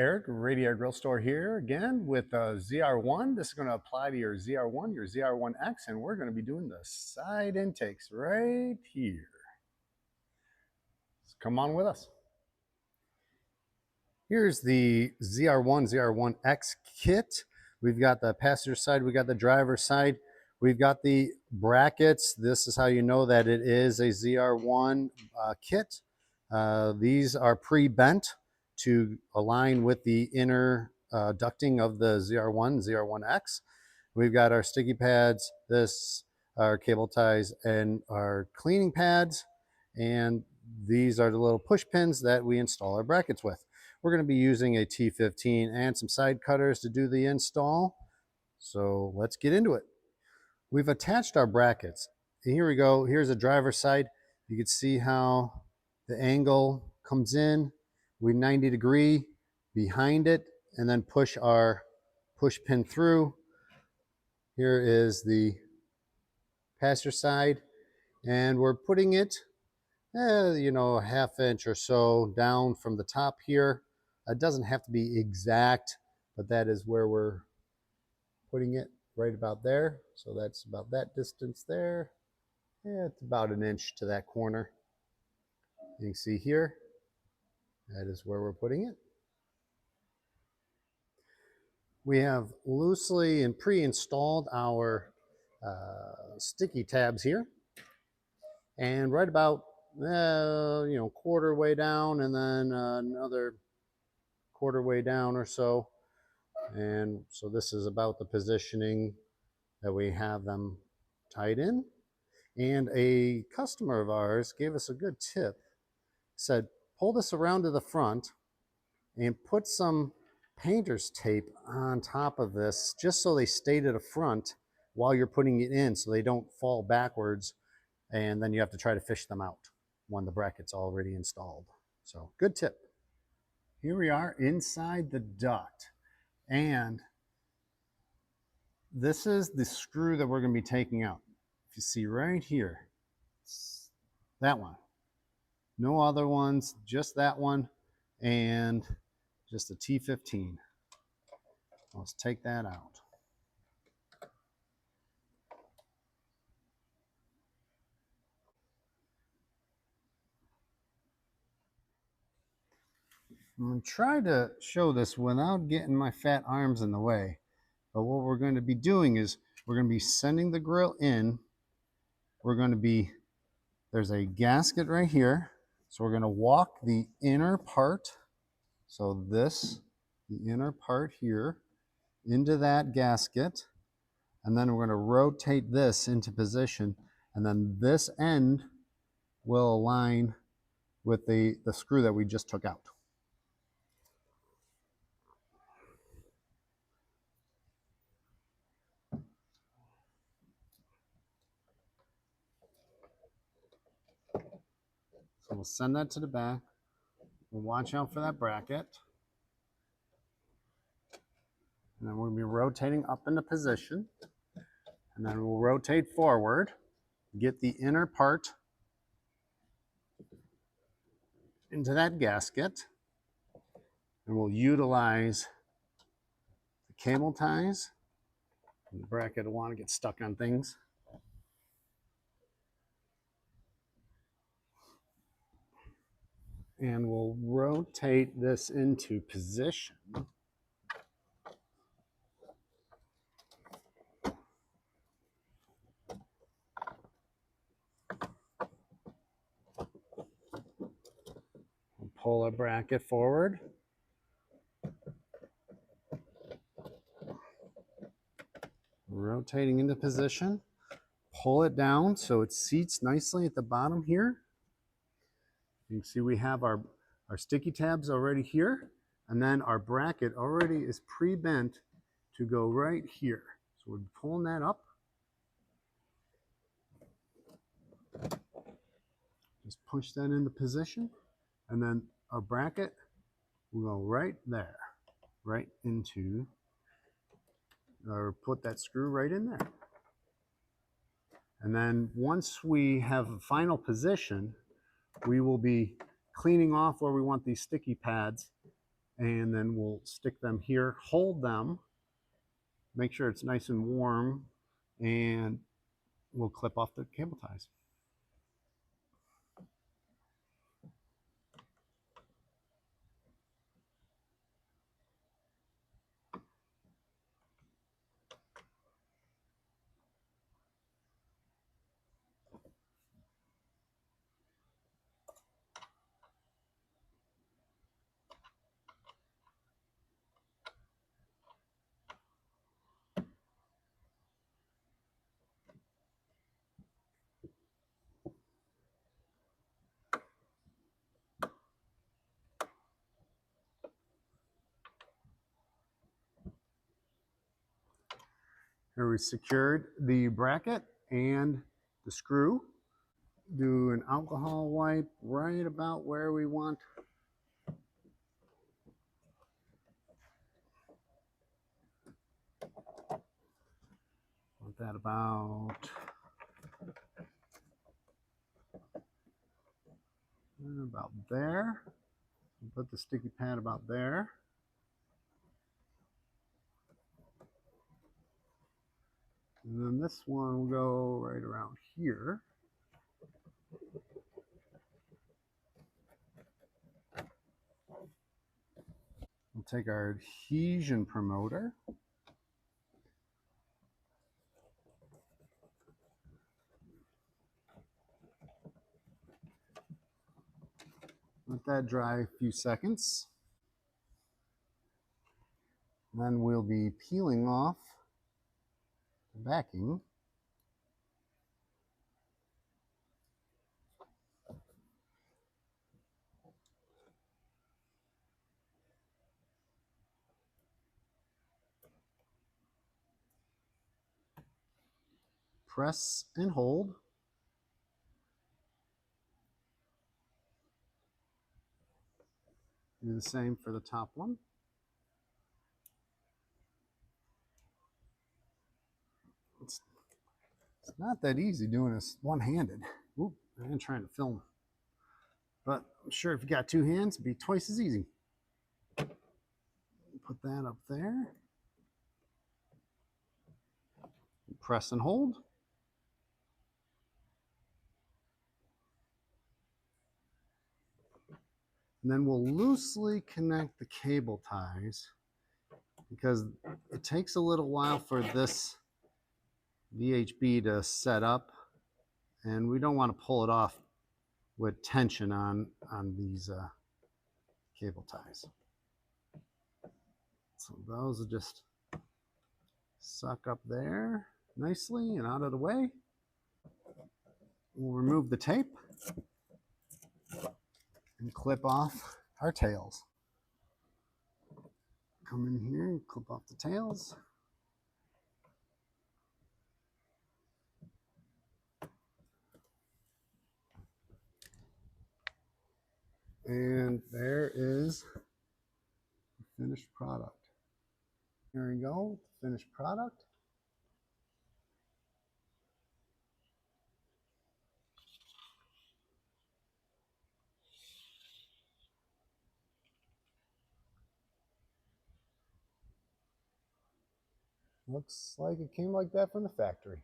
Eric, Radiator Grille Store here again with ZR1. This is going to apply to your ZR1, your ZR1X, and we're going to be doing the side intakes right here. So come on with us. Here's the ZR1 ZR1X kit. We've got the passenger side, we got the driver's side, we've got the brackets. This is how you know that it is a ZR1 kit. These are pre-bent to align with the inner ducting of the ZR1, ZR1X. We've got our sticky pads, our cable ties, and our cleaning pads. And these are the little push pins that we install our brackets with. We're going to be using a T15 and some side cutters to do the install. So let's get into it. We've attached our brackets. And here we go. Here's the driver's side. You can see how the angle comes in. We 90 degree behind it and then push our push pin through. Here is the passenger side, and we're putting it a half inch or so down from the top here. It doesn't have to be exact, but that is where we're putting it, right about there. So that's about that distance there. Yeah, it's about an inch to that corner. You can see here, that is where we're putting it. We have loosely and pre-installed our sticky tabs here. And right about, quarter way down, and then another quarter way down or so. And so this is about the positioning that we have them tied in. And a customer of ours gave us a good tip. Said, pull this around to the front and put some painter's tape on top of this, just so they stay to the front while you're putting it in, so they don't fall backwards, and then you have to try to fish them out when the bracket's already installed. So good tip. Here we are inside the duct, and this is the screw that we're going to be taking out. If you see right here, that one. No other ones, just that one, and just a T15. Let's take that out. I'm going to try to show this without getting my fat arms in the way. But what we're going to be doing is we're going to be sending the grill in. There's a gasket right here. So we're going to walk the inner part. So the inner part here, into that gasket. And then we're going to rotate this into position. And then this end will align with the screw that we just took out. So we'll send that to the back. We'll watch out for that bracket. And then we'll be rotating up into position. And then we'll rotate forward, get the inner part into that gasket. And we'll utilize the cable ties. And the bracket will want to get stuck on things. And we'll rotate this into position. We'll pull a bracket forward. Rotating into position. Pull it down so it seats nicely at the bottom here. You can see we have our sticky tabs already here, and then our bracket already is pre-bent to go right here. So we're pulling that up. Just push that into position, and then our bracket will go right there, right into, or put that screw right in there. And then once we have a final position, we will be cleaning off where we want these sticky pads And then we'll stick them here, hold them, make sure it's nice and warm, and we'll clip off the cable ties. Here we secured the bracket and the screw. Do an alcohol wipe right about where we want. Want that about there. Put the sticky pad about there. And then this one will go right around here. We'll take our adhesion promoter. Let that dry a few seconds. Then we'll be peeling off the backing. Press and hold. Do the same for the top one. It's not that easy doing this one-handed. Oop, I'm trying to film. But I'm sure if you got two hands, it'd be twice as easy. Put that up there. Press and hold. And then we'll loosely connect the cable ties because it takes a little while for this VHB to set up, and we don't want to pull it off with tension on these cable ties. So those will just suck up there nicely and out of the way. We'll remove the tape and clip off our tails. Come in here and clip off the tails. And there is the finished product. Here we go, finished product. Looks like it came like that from the factory.